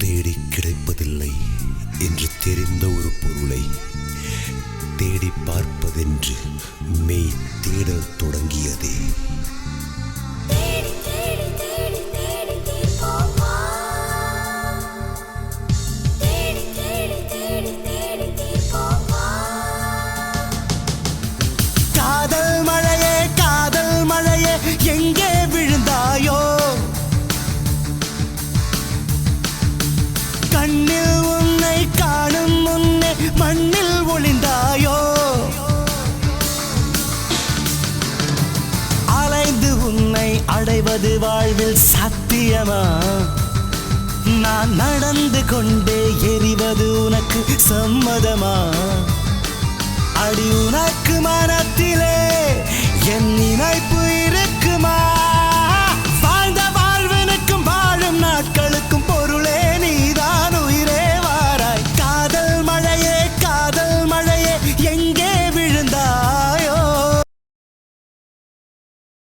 தேடி கிடைப்பதில்லை என்று தெரிந்த ஒரு பொருளை தேடி பார்ப்பதென்று மெய் தேடல் தொடங்கியதே. காதல் மழையே காதல் மழையே எங்கே விழுந்தாயோ, கண்ணில் உன்னை காணும் முன்னே மண்ணில் ஒளிந்தாயோ, அலைந்து உன்னை அடைவது வாழ்வில் சத்தியமா, நான் நடந்து கொண்டே எரிவது உனக்கு சம்மதமா, அடி உனக்கு மனத்திலே என் நினைப்பு இருக்குமா?